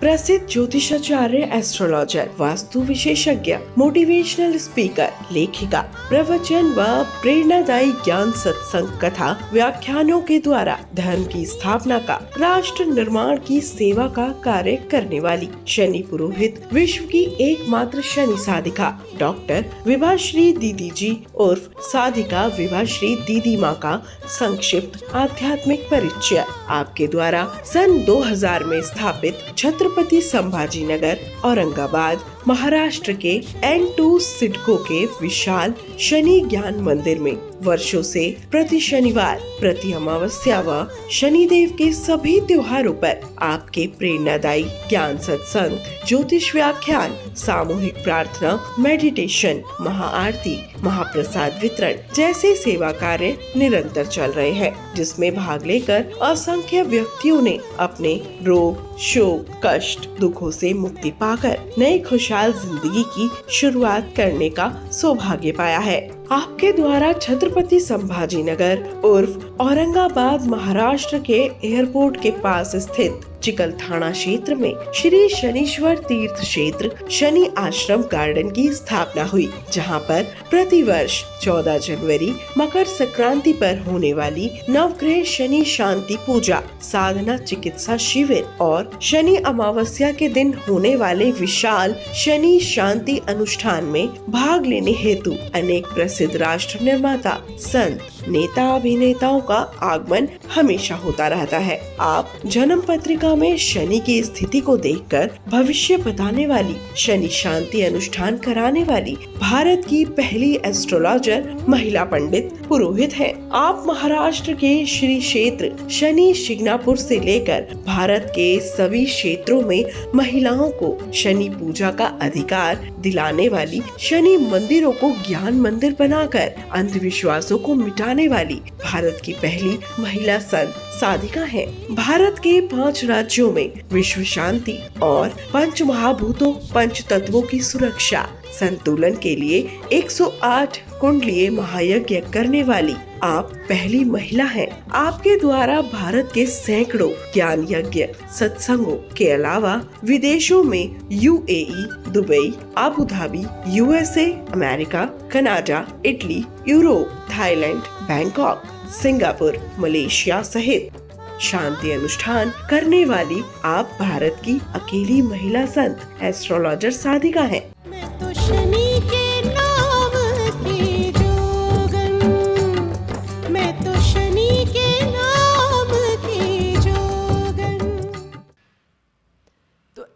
प्रसिद्ध ज्योतिषाचार्य, एस्ट्रोलॉजर, वास्तु विशेषज्ञ, motivational speaker, लेखिका, प्रवचन व प्रेरणादायी ज्ञान सत्संग कथा व्याख्यानों के द्वारा धर्म की स्थापना का, राष्ट्र निर्माण की सेवा का कार्य करने वाली शनि पुरोहित, विश्व की एकमात्र शनि साधिका डॉक्टर विभाश्री दीदी जी उर्फ साधिका विभाश्री दीदी माँ का संक्षिप्त आध्यात्मिक परिचय आपके द्वारा सन 2000 में स्थापित छत्रपति संभाजीनगर, औरंगाबाद, महाराष्ट्र के N2 सिडको के विशाल शनि ज्ञान मंदिर में वर्षों से प्रति शनिवार, प्रति अमावस्या व शनिदेव के सभी त्योहारों पर आपके प्रेरणादायी ज्ञान सत्संग, ज्योतिष व्याख्यान, सामूहिक प्रार्थना, मेडिटेशन, महाआरती, महाप्रसाद वितरण जैसे सेवा कार्य निरंतर चल रहे हैं, जिसमें भाग लेकर असंख्य व्यक्तियों ने अपने रोग, शोक, कष्ट, दुखों से मुक्ति पाकर नई खुशहाल जिंदगी की शुरुआत करने का सौभाग्य पाया है। आपके द्वारा छत्रपति संभाजीनगर उर्फ औरंगाबाद, महाराष्ट्र के एयरपोर्ट के पास स्थित चिकल थाना क्षेत्र में श्री शनीश्वर तीर्थ क्षेत्र शनि आश्रम गार्डन की स्थापना हुई, जहां पर प्रति वर्ष 14 जनवरी मकर संक्रांति पर होने वाली नवग्रह शनि शांति पूजा, साधना चिकित्सा शिविर और शनि अमावस्या के दिन होने वाले विशाल शनि शांति अनुष्ठान में भाग लेने हेतु अनेक प्रसिद्ध राष्ट्र निर्माता, संत, नेता, अभिनेताओं का आगमन हमेशा होता रहता है। आप जन्म पत्रिका में शनि की स्थिति को देखकर भविष्य बताने वाली, शनि शांति अनुष्ठान कराने वाली भारत की पहली एस्ट्रोलॉजर महिला पंडित पुरोहित हैं। आप महाराष्ट्र के श्री क्षेत्र शनि शिंगणापुर से लेकर भारत के सभी क्षेत्रों में महिलाओं को शनि पूजा का अधिकार दिलाने वाली, शनि मंदिरों को ज्ञान मंदिर बनाकर अंधविश्वासों को मिटाने वाली भारत की पहली महिला संत साधिका है। भारत के 5 राज्यों में विश्व शांति और पंच महाभूतों, पंच तत्वों की सुरक्षा संतुलन के लिए 108 कुंडलीय महायज्ञ करने वाली आप पहली महिला हैं। आपके द्वारा भारत के सैकड़ों ज्ञान यज्ञ सत्संगों के अलावा विदेशों में UAE, Dubai, Abu Dhabi, USA, America, Canada, Italy, Europe, Thailand, Bangkok, Singapore, Malaysia सहित शांति अनुष्ठान करने वाली आप भारत की अकेली महिला संत एस्ट्रोलॉजर साधिका हैं।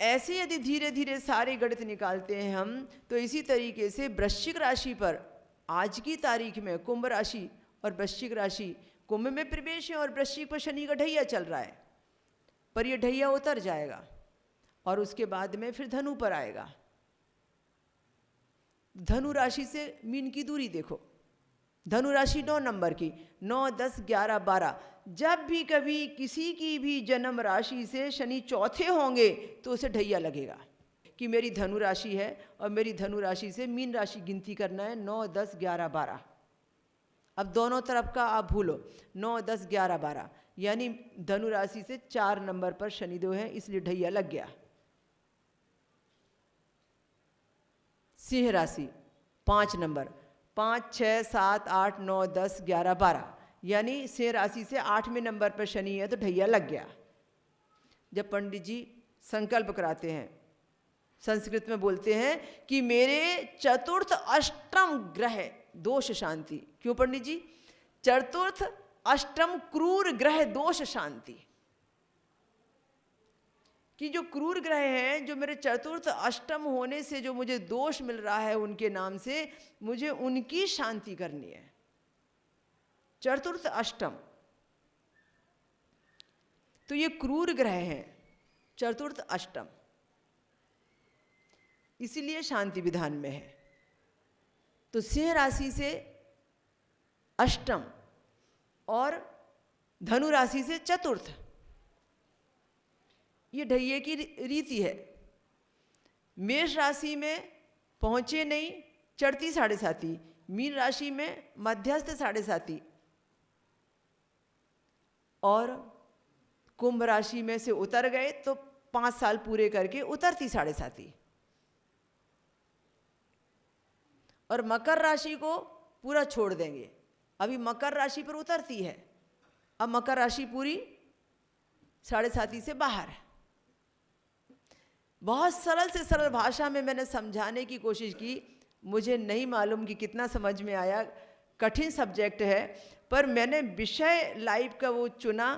ऐसे यदि धीरे धीरे सारे गणित निकालते हैं हम, तो इसी तरीके से वृश्चिक राशि पर आज की तारीख में कुंभ राशि और वृश्चिक राशि, कुंभ में प्रवेश है और वृश्चिक पर शनि का ढैया चल रहा है, पर यह ढैया उतर जाएगा और उसके बाद में फिर धनु पर आएगा। धनु राशि से मीन की दूरी देखो, धनु राशि 9 नंबर की, 9, 10, 11, 12। जब भी कभी किसी की भी जन्म राशि से शनि चौथे होंगे तो उसे ढैया लगेगा कि मेरी धनु राशि है और मेरी धनु राशि से मीन राशि गिनती करना है 9, 10, 11, 12। अब दोनों तरफ का आप भूलो, 9, 10, 11, 12, यानी धनु राशि से 4 नंबर पर शनिदेव है, इसलिए ढैया लग गया। सिंह राशि 5 नंबर, 5, 6, 7, 8, 9, 10, 11, 12, यानी सिंह राशि से 8वें नंबर पर शनि है तो ढैया लग गया। जब पंडित जी संकल्प कराते हैं, संस्कृत में बोलते हैं कि मेरे चतुर्थ अष्टम ग्रह दोष शांति। क्यों पंडित जी? चतुर्थ अष्टम क्रूर ग्रह दोष शांति, कि जो क्रूर ग्रह हैं, जो मेरे चतुर्थ अष्टम होने से जो मुझे दोष मिल रहा है उनके नाम से, मुझे उनकी शांति करनी है। चतुर्थ अष्टम तो ये क्रूर ग्रह हैं, चतुर्थ अष्टम, इसीलिए शांति विधान में है। तो सिंह राशि से अष्टम और धनु राशि से चतुर्थ, ये ढैये की रीति है। मेष राशि में पहुंचे नहीं, चढ़ती 7.5, मीन राशि में मध्यस्थ 7.5 और कुंभ राशि में से उतर गए तो 5 साल पूरे करके उतरती 7.5, और मकर राशि को पूरा छोड़ देंगे। अभी मकर राशि पर उतरती है, अब मकर राशि पूरी 7.5 से बाहर है। बहुत सरल से सरल भाषा में मैंने समझाने की कोशिश की। मुझे नहीं मालूम कि कितना समझ में आया, कठिन सब्जेक्ट है, पर मैंने विषय लाइव का वो चुना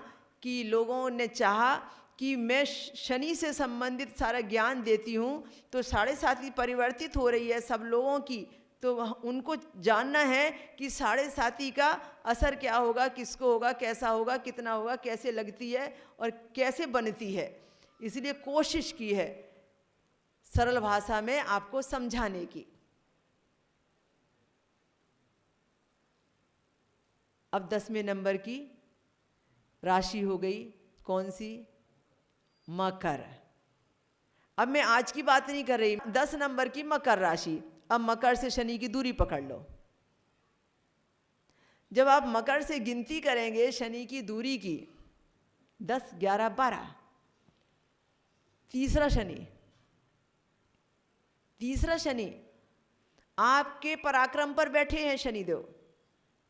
कि लोगों ने चाहा कि मैं शनि से संबंधित सारा ज्ञान देती हूँ, तो 7.5 परिवर्तित हो रही है सब लोगों की, तो उनको जानना है कि 7.5 का असर क्या होगा, किसको होगा, कैसा होगा, कितना होगा, कैसे लगती है और कैसे बनती है। इसलिए कोशिश की है सरल भाषा में आपको समझाने की। अब 10वें नंबर की राशि हो गई कौन सी? मकर। अब मैं आज की बात नहीं कर रही, 10 नंबर की मकर राशि। अब मकर से शनि की दूरी पकड़ लो। जब आप मकर से गिनती करेंगे शनि की दूरी की, 10, 11, 12, तीसरा शनि आपके पराक्रम पर बैठे हैं शनिदेव।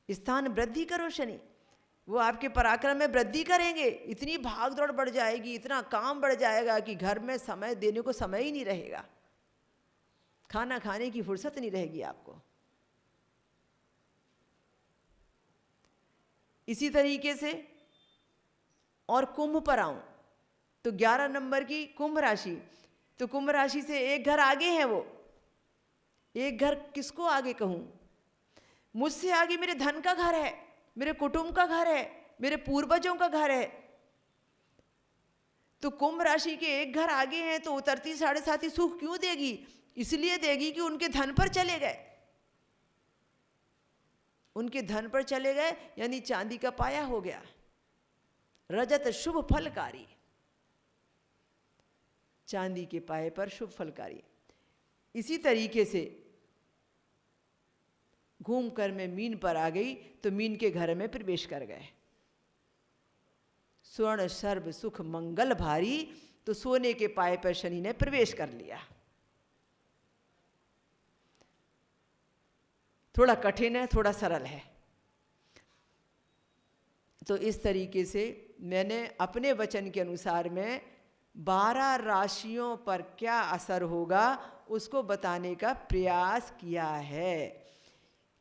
स्थान वृद्धि करो शनि, वो आपके पराक्रम में वृद्धि करेंगे। इतनी भाग दौड़ बढ़ जाएगी, इतना काम बढ़ जाएगा कि घर में समय देने को समय ही नहीं रहेगा, खाना खाने की फुर्सत नहीं रहेगी आपको। इसी तरीके से और कुंभ पर आऊं तो 11 नंबर की कुंभ राशि, तो कुंभ राशि से एक घर आगे है वो। एक घर किसको आगे कहूं? मुझसे आगे मेरे धन का घर है, मेरे कुटुंब का घर है, मेरे पूर्वजों का घर है। तो कुंभ राशि के एक घर आगे हैं तो उतरती 7.5 सुख क्यों देगी? इसलिए देगी कि उनके धन पर चले गए। उनके धन पर चले गए यानी चांदी का पाया हो गया। रजत शुभ फलकारी, चांदी के पाए पर शुभ फलकारी। इसी तरीके से घूमकर मैं मीन पर आ गई तो मीन के घर में प्रवेश कर गए। स्वर्ण सर्व सुख मंगल भारी, तो सोने के पाए पर शनि ने प्रवेश कर लिया। थोड़ा कठिन है, थोड़ा सरल है। तो इस तरीके से मैंने अपने वचन के अनुसार में 12 राशियों पर क्या असर होगा उसको बताने का प्रयास किया है।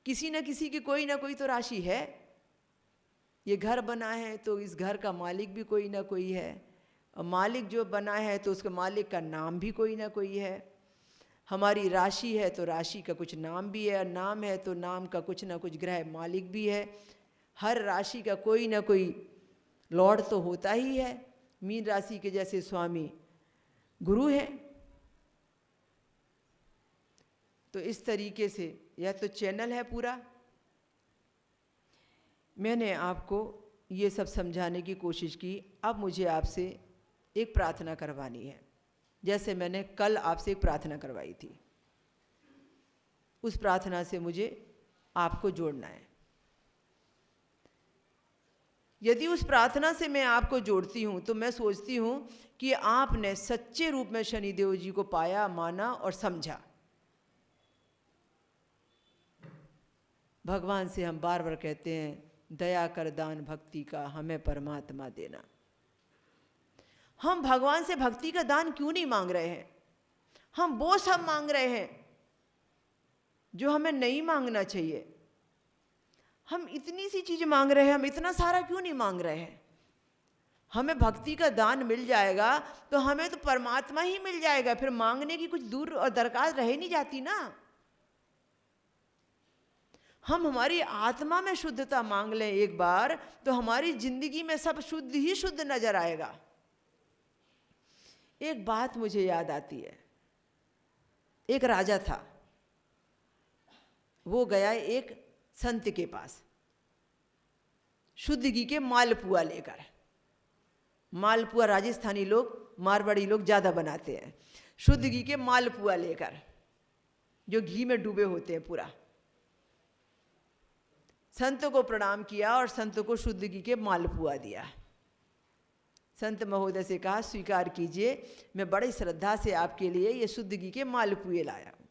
किसी न किसी की कोई ना कोई तो राशि है। ये घर बना है तो इस घर का मालिक भी कोई ना कोई है, और मालिक जो बना है तो उसके मालिक का नाम भी कोई ना कोई है। हमारी राशि है तो राशि का कुछ नाम भी है, और नाम है तो नाम का कुछ ना कुछ ग्रह मालिक भी है। हर राशि का कोई ना कोई लॉर्ड तो होता ही है। मीन राशि के जैसे स्वामी गुरु हैं। तो इस तरीके से यह तो चैनल है पूरा। मैंने आपको ये सब समझाने की कोशिश की। अब मुझे आपसे एक प्रार्थना करवानी है, जैसे मैंने कल आपसे एक प्रार्थना करवाई थी। उस प्रार्थना से मुझे आपको जोड़ना है। यदि उस प्रार्थना से मैं आपको जोड़ती हूँ तो मैं सोचती हूँ कि आपने सच्चे रूप में शनिदेव जी को पाया, माना और समझा। भगवान से हम बार बार कहते हैं, दया कर दान भक्ति का हमें परमात्मा देना। हम भगवान से भक्ति का दान क्यों नहीं मांग रहे हैं? हम वो सब मांग रहे हैं जो हमें नहीं मांगना चाहिए। हम इतनी सी चीज मांग रहे हैं, हम इतना सारा क्यों नहीं मांग रहे हैं? हमें भक्ति का दान मिल जाएगा तो हमें तो परमात्मा ही मिल जाएगा, फिर मांगने की कुछ दूर और दरकार रह नहीं जाती ना। हम हमारी आत्मा में शुद्धता मांग लें एक बार तो हमारी जिंदगी में सब शुद्ध ही शुद्ध नजर आएगा। एक बात मुझे याद आती है। एक राजा था, वो गया एक संत के पास शुद्ध घी के मालपुआ लेकर। मालपुआ राजस्थानी लोग, मारवाड़ी लोग ज्यादा बनाते हैं। शुद्ध घी के मालपुआ लेकर, जो घी में डूबे होते हैं पूरा। संत को प्रणाम किया और संत को शुद्ध घी के मालपुआ दिया। संत महोदय से कहा, स्वीकार कीजिए, मैं बड़ी श्रद्धा से आपके लिए ये शुद्ध घी के मालपुए लाया हूं।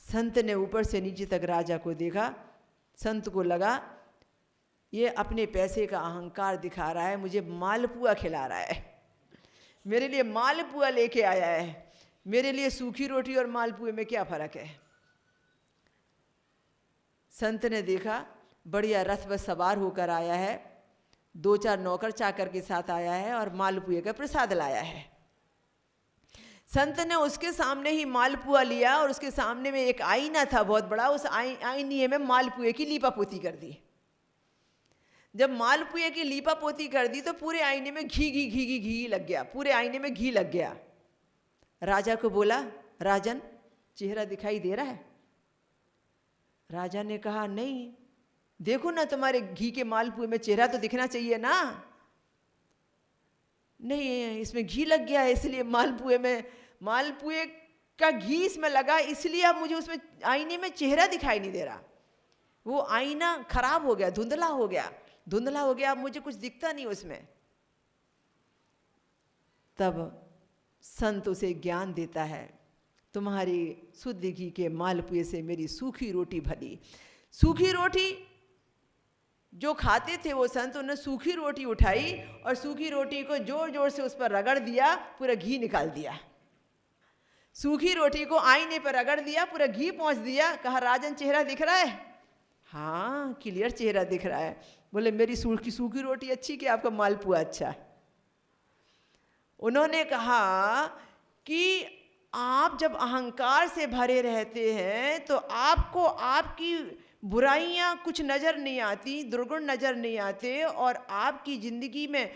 संत ने ऊपर से नीचे तक राजा को देखा। संत को लगा ये अपने पैसे का अहंकार दिखा रहा है, मुझे मालपुआ खिला रहा है, मेरे लिए मालपुआ लेके आया है, मेरे लिए सूखी रोटी और मालपुए में क्या फर्क है। संत ने देखा बढ़िया रथ पर सवार होकर आया है, 2-4 नौकर चाकर के साथ आया है और मालपुए का प्रसाद लाया है। संत ने उसके सामने ही मालपुआ लिया और उसके सामने में एक आईना था बहुत बड़ा, उस आईने में मालपुए की लीपापोती कर दी। जब मालपुए की लीपापोती कर दी तो पूरे आईने में घी लग गया, पूरे आईने में घी लग गया। राजा को बोला, राजन चेहरा दिखाई दे रहा है? राजा ने कहा, नहीं, देखो ना तुम्हारे घी के मालपुए में चेहरा तो दिखना चाहिए ना। नहीं, इसमें घी लग गया है, इसलिए मालपुए का घी इसमें लगा, इसलिए अब मुझे उसमें आईने में चेहरा दिखाई नहीं दे रहा। वो आईना खराब हो गया, धुंधला हो गया, अब मुझे कुछ दिखता नहीं उसमें। तब संत उसे ज्ञान देता है, तुम्हारी शुद्ध घी के मालपुए से मेरी सूखी रोटी भली। सूखी रोटी जो खाते थे वो संत, उन्होंने सूखी रोटी उठाई और सूखी रोटी को जोर जोर से उस पर रगड़ दिया, पूरा घी निकाल दिया। सूखी रोटी को आईने पर रगड़ दिया, पूरा घी पहुंच दिया। कहा, राजन चेहरा दिख रहा है? हाँ, क्लियर चेहरा दिख रहा है। बोले, मेरी सूखी रोटी अच्छी कि आपका मालपुआ अच्छा? उन्होंने कहा कि आप जब अहंकार से भरे रहते हैं तो आपको आपकी बुराइयां कुछ नज़र नहीं आती, दुर्गुण नज़र नहीं आते और आपकी ज़िंदगी में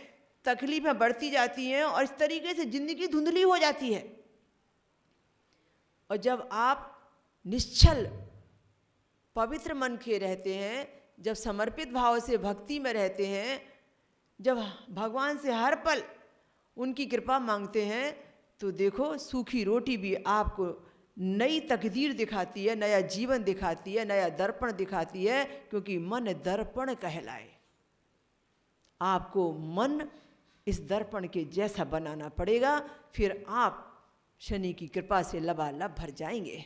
तकलीफें बढ़ती जाती हैं और इस तरीके से ज़िंदगी धुंधली हो जाती है। और जब आप निश्चल पवित्र मन के रहते हैं, जब समर्पित भाव से भक्ति में रहते हैं, जब भगवान से हर पल उनकी कृपा मांगते हैं, तो देखो सूखी रोटी भी आपको नई तकदीर दिखाती है, नया जीवन दिखाती है, नया दर्पण दिखाती है, क्योंकि मन दर्पण कहलाए। आपको मन इस दर्पण के जैसा बनाना पड़ेगा, फिर आप शनि की कृपा से लबालब भर जाएंगे।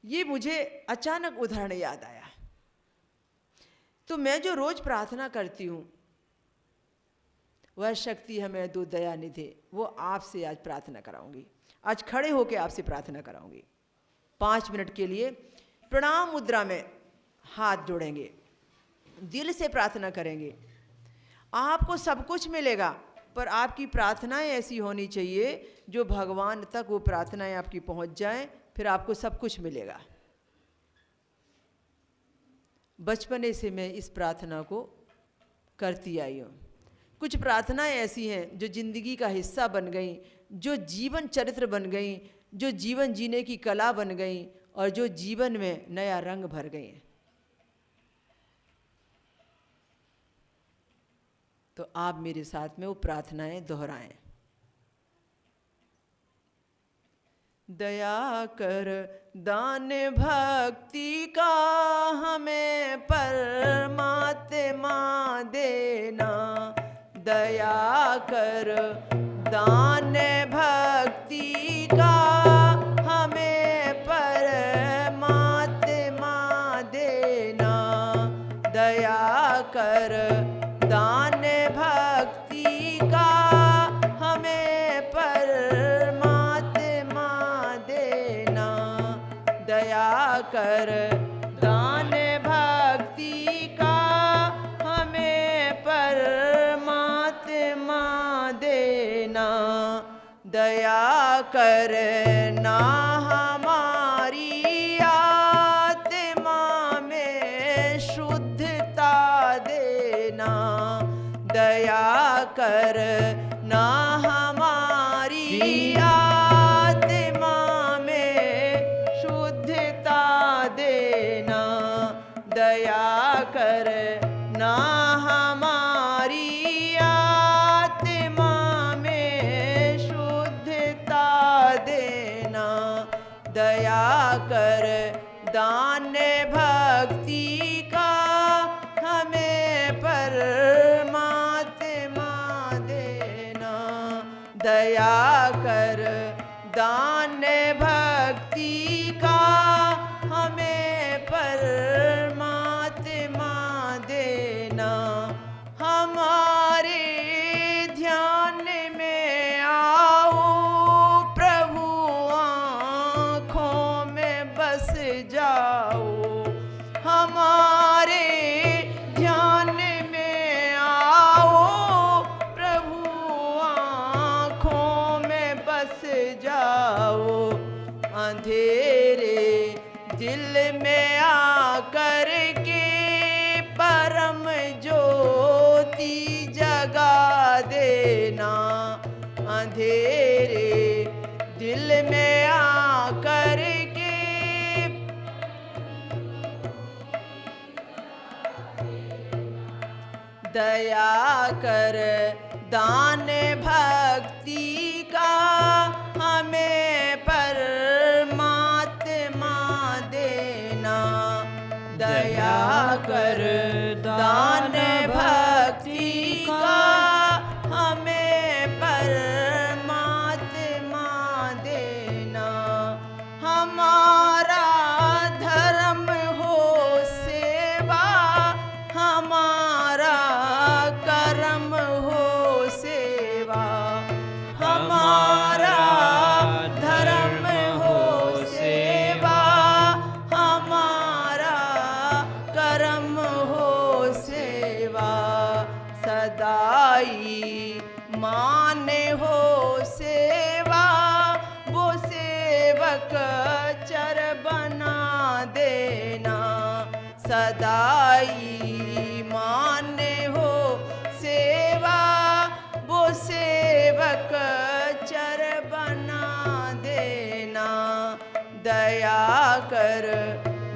ये मुझे अचानक उदाहरण याद आया। तो मैं जो रोज प्रार्थना करती हूँ, वह शक्ति हमें दो दया निधे, वो आपसे आज प्रार्थना कराऊंगी। आज खड़े होकर आपसे प्रार्थना कराऊंगी। 5 मिनट के लिए प्रणाम मुद्रा में हाथ जोड़ेंगे, दिल से प्रार्थना करेंगे। आपको सब कुछ मिलेगा, पर आपकी प्रार्थनाएं ऐसी होनी चाहिए जो भगवान तक वो प्रार्थनाएं आपकी पहुंच जाएं, फिर आपको सब कुछ मिलेगा। बचपने से मैं इस प्रार्थना को करती आई हूँ। कुछ प्रार्थनाएं ऐसी हैं जो जिंदगी का हिस्सा बन गई, जो जीवन चरित्र बन गई, जो जीवन जीने की कला बन गई और जो जीवन में नया रंग भर गई। तो आप मेरे साथ में वो प्रार्थनाएं दोहराएं। दया कर दान भक्ति का हमें परमात्मा देना, दया कर दान भक्ति का हमें परमात्मा देना, दया कर दान भक्ति का हमें परमात्मा देना, दया कर दान भक्ति का हमें परमात्मा देना, दया करना हमारी आत्मा में शुद्धता देना, दया करना हमारी आत्मा में शुद्धता देना, दया करना हमारी आत्मा में शुद्धता देना, दया कर दान भक्ति का हमें परमात्मा देना। दया कर दान भक्ति का हमें परमात्मा देना। हमारे ध्यान में आओ प्रभु, आँखों में बस जाओ। हमारे ध्यान में आओ प्रभु, आँखों में बस जाओ। अंधेरे दिल में आकर के परम ज्योति जगा देना। अंधेरे दिल में आकर के दया कर दान भक्ति का हमें परमात्मा देना। दया कर दान भक्ति का हमें परमात्मा देना। हमारा धर्म हो सेवा, हमारा कर्म हो सेवा। हमारा धर्म हो सेवा, हमारा कर्म हो सेवा। सदाई मान हो सेवा, वो सेवक चर बना देना। सदाई मान हो सेवा, वो सेवक चर बना देना। दया कर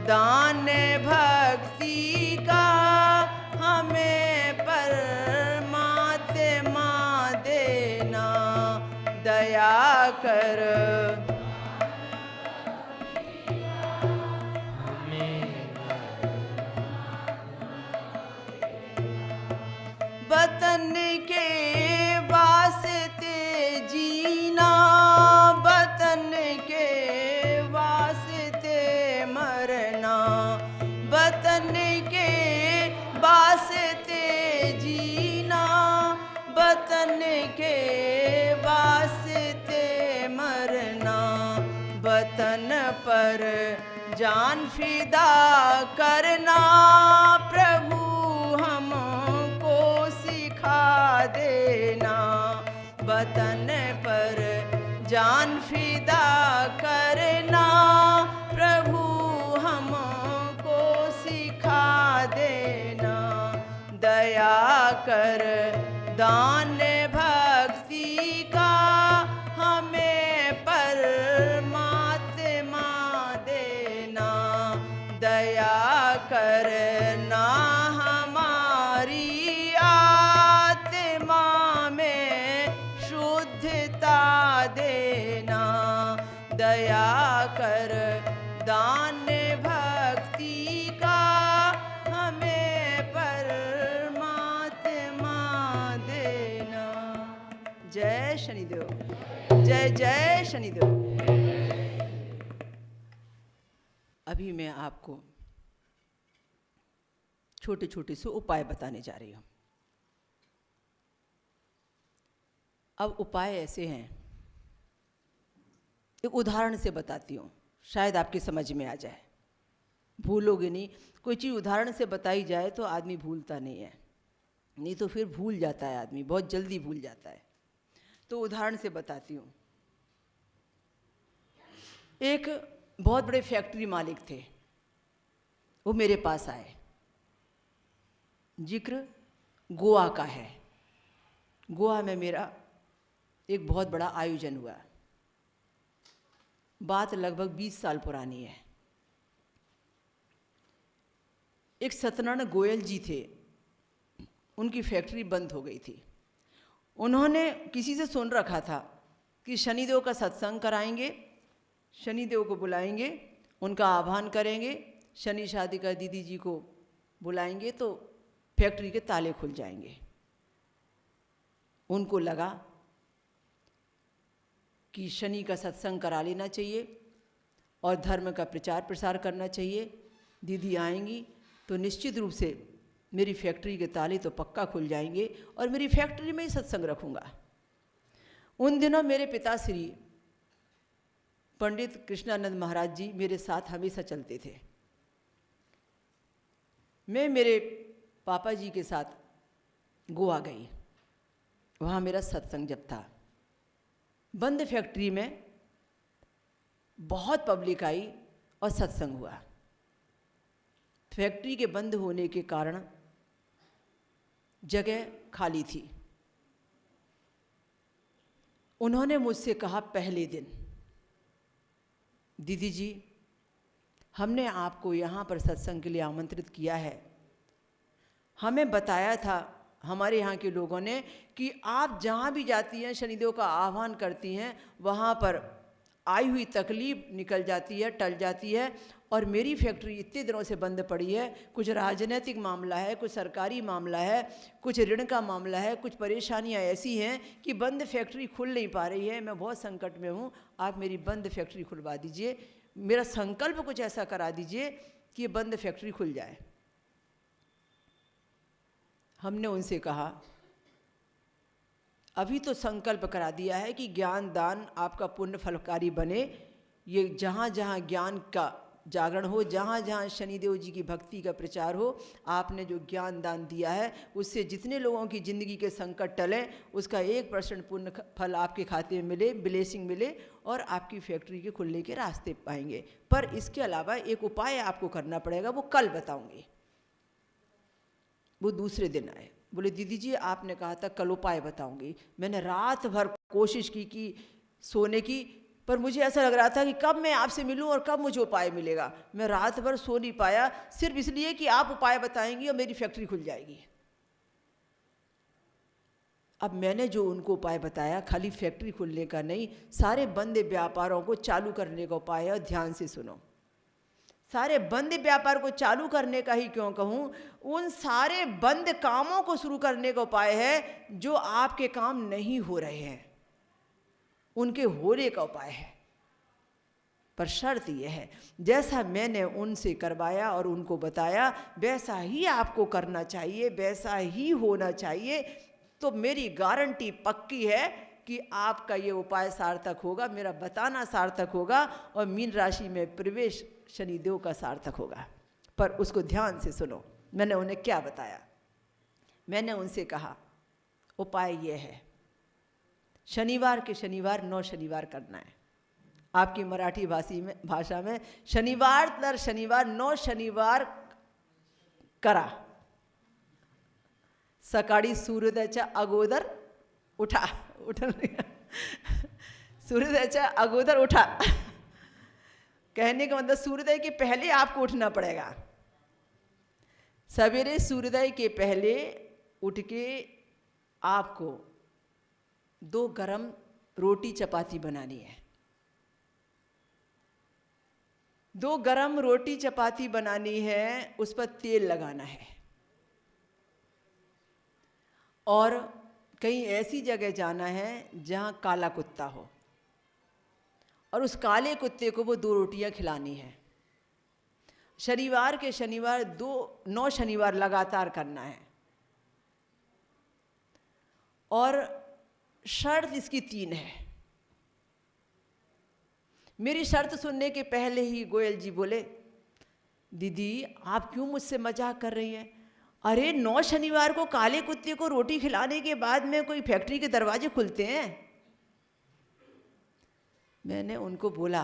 दान भक्ति का हमें परमात्मा देना। दया कर वतन के वास्ते जीना, वतन के वास्ते मरना। वतन के वास्ते जीना, वतन के वास्ते मरना। वतन पर जान फिदा करना प्रभु हमको सिखा देना। वतन पर जान फिदा करना प्रभु हमको सिखा देना। दया कर दान भक्ति का हमें परमात्मा देना। दया करना हमारी आत्मा में शुद्धता देना। दया कर दान भक्ति का हमें परमात्मा देना। जय शनिदेव, जय जय शनिदेव। अभी मैं आपको छोटे छोटे से उपाय बताने जा रही हूँ। अब उपाय ऐसे हैं, एक उदाहरण से बताती हूँ, शायद आपकी समझ में आ जाए। भूलोगे नहीं। कोई चीज़ उदाहरण से बताई जाए तो आदमी भूलता नहीं है, नहीं तो फिर भूल जाता है आदमी, बहुत जल्दी भूल जाता है। तो उदाहरण से बताती हूँ। एक बहुत बड़े फैक्ट्री मालिक थे, वो मेरे पास आए। जिक्र गोवा का है। गोवा में मेरा एक बहुत बड़ा आयोजन हुआ। बात लगभग 20 साल पुरानी है। एक सत्यनारायण गोयल जी थे, उनकी फैक्ट्री बंद हो गई थी। उन्होंने किसी से सुन रखा था कि शनिदेव का सत्संग कराएंगे, शनिदेव को बुलाएंगे, उनका आह्वान करेंगे, शनि शादी का दीदी जी को बुलाएंगे तो फैक्ट्री के ताले खुल जाएंगे। उनको लगा कि शनि का सत्संग करा लेना चाहिए और धर्म का प्रचार प्रसार करना चाहिए। दीदी आएंगी तो निश्चित रूप से मेरी फैक्ट्री के ताले तो पक्का खुल जाएंगे और मेरी फैक्ट्री में ही सत्संग रखूँगा। उन दिनों मेरे पिताश्री पंडित कृष्णानंद महाराज जी मेरे साथ हमेशा चलते थे। मैं मेरे पापा जी के साथ गोवा गई, वहाँ मेरा सत्संग जब था। बंद फैक्ट्री में बहुत पब्लिक आई और सत्संग हुआ। फैक्ट्री के बंद होने के कारण जगह खाली थी। उन्होंने मुझसे कहा पहले दिन, दीदी जी हमने आपको यहाँ पर सत्संग के लिए आमंत्रित किया है। हमें बताया था हमारे यहाँ के लोगों ने कि आप जहाँ भी जाती हैं शनिदेव का आह्वान करती हैं, वहाँ पर आई हुई तकलीफ निकल जाती है, टल जाती है। और मेरी फैक्ट्री इतने दिनों से बंद पड़ी है, कुछ राजनीतिक मामला है, कुछ सरकारी मामला है, कुछ ऋण का मामला है, कुछ परेशानियां ऐसी हैं कि बंद फैक्ट्री खुल नहीं पा रही है। मैं बहुत संकट में हूँ, आप मेरी बंद फैक्ट्री खुलवा दीजिए। मेरा संकल्प कुछ ऐसा करा दीजिए कि ये बंद फैक्ट्री खुल जाए। हमने उनसे कहा अभी तो संकल्प करा दिया है कि ज्ञान दान आपका पुण्य फलकारी बने। ये जहाँ जहाँ ज्ञान का जागरण हो, जहाँ जहाँ शनिदेव जी की भक्ति का प्रचार हो, आपने जो ज्ञान दान दिया है उससे जितने लोगों की ज़िंदगी के संकट टलें, उसका 1% पुण्य फल आपके खाते में मिले, ब्लेसिंग मिले और आपकी फैक्ट्री के खुलने के रास्ते पाएंगे। पर इसके अलावा एक उपाय आपको करना पड़ेगा, वो कल बताऊंगी। वो दूसरे दिन आए, बोले दीदी जी आपने कहा था कल उपाय बताऊंगी। मैंने रात भर कोशिश की सोने की, पर मुझे ऐसा लग रहा था कि कब मैं आपसे मिलूं और कब मुझे उपाय मिलेगा। मैं रात भर सो नहीं पाया, सिर्फ इसलिए कि आप उपाय बताएंगी और मेरी फैक्ट्री खुल जाएगी। अब मैंने जो उनको उपाय बताया खाली फैक्ट्री खुलने का नहीं, सारे बंद व्यापारों को चालू करने का उपाय है। और ध्यान से सुनो, सारे बंद व्यापार को चालू करने का ही क्यों कहूँ, उन सारे बंद कामों को शुरू करने का उपाय है जो आपके काम नहीं हो रहे हैं, उनके होने का उपाय है। पर शर्त यह है जैसा मैंने उनसे करवाया और उनको बताया वैसा ही आपको करना चाहिए, वैसा ही होना चाहिए। तो मेरी गारंटी पक्की है कि आपका ये उपाय सार्थक होगा, मेरा बताना सार्थक होगा और मीन राशि में प्रवेश शनिदेव का सार्थक होगा। पर उसको ध्यान से सुनो, मैंने उन्हें क्या बताया। मैंने उनसे कहा उपाय ये है, शनिवार के शनिवार 9 शनिवार करना है। आपकी मराठी भाषा में शनिवार दर शनिवार 9 शनिवार करा। सकाळी सूर्योदयाच्या अगोदर उठा, सूर्योदयाच्या अगोदर उठा। कहने का मतलब सूर्योदय के पहले आपको उठना पड़ेगा। सवेरे सूर्योदय के पहले उठ के आपको 2 गरम रोटी चपाती बनानी है। 2 गरम रोटी चपाती बनानी है, उस पर तेल लगाना है और कहीं ऐसी जगह जाना है जहां काला कुत्ता हो और उस काले कुत्ते को वो 2 रोटियां खिलानी है। शनिवार के शनिवार 9 शनिवार लगातार करना है। और शर्त इसकी 3 है। मेरी शर्त सुनने के पहले ही गोयल जी बोले दीदी आप क्यों मुझसे मजाक कर रही हैं? अरे 9 शनिवार को काले कुत्ते को रोटी खिलाने के बाद में कोई फैक्ट्री के दरवाजे खुलते हैं? मैंने उनको बोला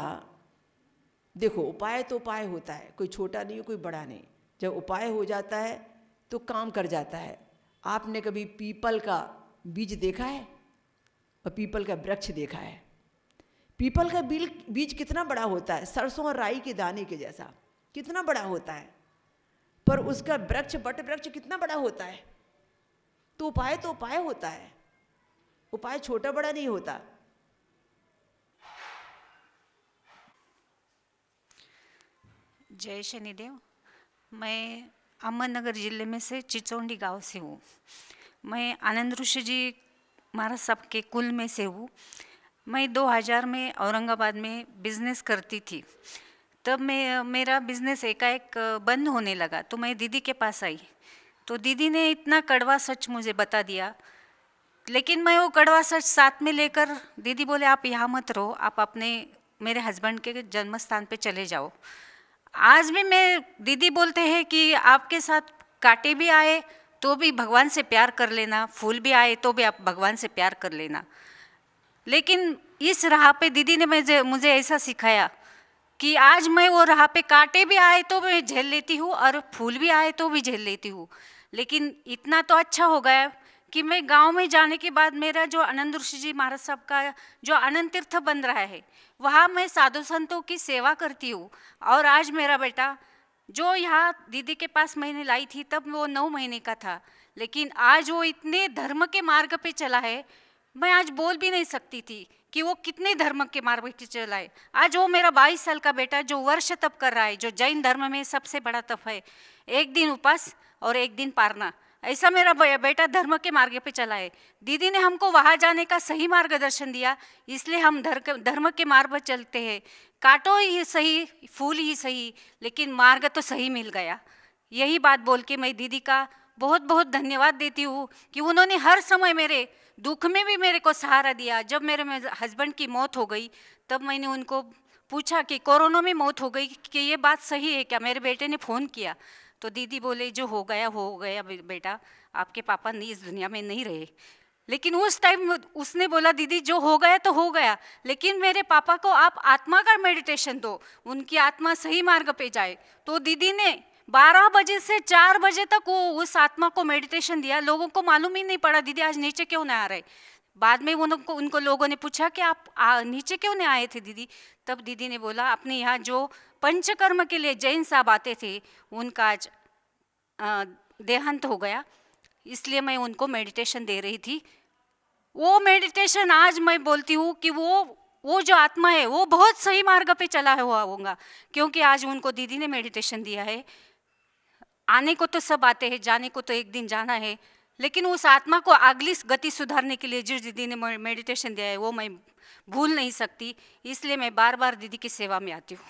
देखो उपाय तो उपाय होता है, कोई छोटा नहीं कोई बड़ा नहीं। जब उपाय हो जाता है तो काम कर जाता है। आपने कभी पीपल का बीज देखा है और पीपल का वृक्ष देखा है? पीपल का बीज कितना बड़ा होता है, सरसों और राई के दाने के जैसा कितना बड़ा होता है, पर उसका वृक्ष बट वृक्ष कितना बड़ा होता है। तो उपाय होता है, उपाय छोटा बड़ा नहीं होता। जय शनिदेव। मैं अहमदनगर जिले में से चिचौंडी गांव से हूँ। मैं आनंद ऋषि जी महाराज साहब के कुल में से हूँ। मैं 2000 में औरंगाबाद में बिज़नेस करती थी। तब मेरा बिज़नेस एकाएक बंद होने लगा, तो मैं दीदी के पास आई। तो दीदी ने इतना कड़वा सच मुझे बता दिया, लेकिन मैं वो कड़वा सच साथ में लेकर, दीदी बोले आप यहाँ मत रहो, आप अपने मेरे हस्बैंड के जन्म स्थान पे चले जाओ। आज भी दीदी बोलते हैं कि आपके साथ कांटे भी आए तो भी भगवान से प्यार कर लेना, फूल भी आए तो भी आप भगवान से प्यार कर लेना। लेकिन इस राह पे दीदी ने मुझे ऐसा सिखाया कि आज मैं वो राह पे कांटे भी आए तो मैं झेल लेती हूँ और फूल भी आए तो भी झेल लेती हूँ। लेकिन इतना तो अच्छा हो गया कि मैं गांव में जाने के बाद मेरा जो आनंद ऋषि जी महाराज साहब का जो आनंद तीर्थ बन रहा है, वहाँ मैं साधु संतों की सेवा करती हूँ। और आज मेरा बेटा जो यहाँ दीदी के पास मैंने लाई थी, तब वो 9 महीने का था, लेकिन आज वो इतने धर्म के मार्ग पे चला है, मैं आज बोल भी नहीं सकती थी कि वो कितने धर्म के मार्ग पे चला है। आज वो मेरा 22 साल का बेटा जो वर्ष तप कर रहा है, जो जैन धर्म में सबसे बड़ा तप है, 1 दिन उपास और 1 दिन पारना, ऐसा मेरा बेटा धर्म के मार्ग पे चला है। दीदी ने हमको वहाँ जाने का सही मार्गदर्शन दिया, इसलिए हम धर्म के मार्ग पर चलते हैं। कांटो ही सही, फूल ही सही, लेकिन मार्ग तो सही मिल गया। यही बात बोल के मैं दीदी का बहुत बहुत धन्यवाद देती हूँ कि उन्होंने हर समय मेरे दुख में भी मेरे को सहारा दिया। जब मेरे हस्बैंड की मौत हो गई, तब मैंने उनको पूछा कि कोरोना में मौत हो गई, कि ये बात सही है क्या? मेरे बेटे ने फ़ोन किया तो दीदी बोले जो हो गया बेटा, आपके पापा नहीं इस दुनिया में नहीं रहे। लेकिन उस टाइम उसने बोला दीदी जो हो गया तो हो गया, लेकिन मेरे पापा को आप आत्मा का मेडिटेशन दो, उनकी आत्मा सही मार्ग पे जाए। तो दीदी ने 12 बजे से 4 बजे तक वो उस आत्मा को मेडिटेशन दिया। लोगों को मालूम ही नहीं पड़ा दीदी आज नीचे क्यों नहीं आ रहे। बाद में उनको लोगों ने पूछा कि आप नीचे क्यों नहीं आए थे दीदी? तब दीदी ने बोला अपने यहाँ जो पंचकर्म के लिए जैन साहब आते थे, उनका आज देहांत हो गया, इसलिए मैं उनको मेडिटेशन दे रही थी। वो मेडिटेशन आज मैं बोलती हूँ कि वो जो आत्मा है वो बहुत सही मार्ग पे चला हुआ होगा, क्योंकि आज उनको दीदी ने मेडिटेशन दिया है। आने को तो सब आते हैं, जाने को तो एक दिन जाना है, लेकिन उस आत्मा को अगली गति सुधारने के लिए जो दीदी ने मेडिटेशन दिया है वो मैं भूल नहीं सकती, इसलिए मैं बार बार दीदी की सेवा में आती हूँ।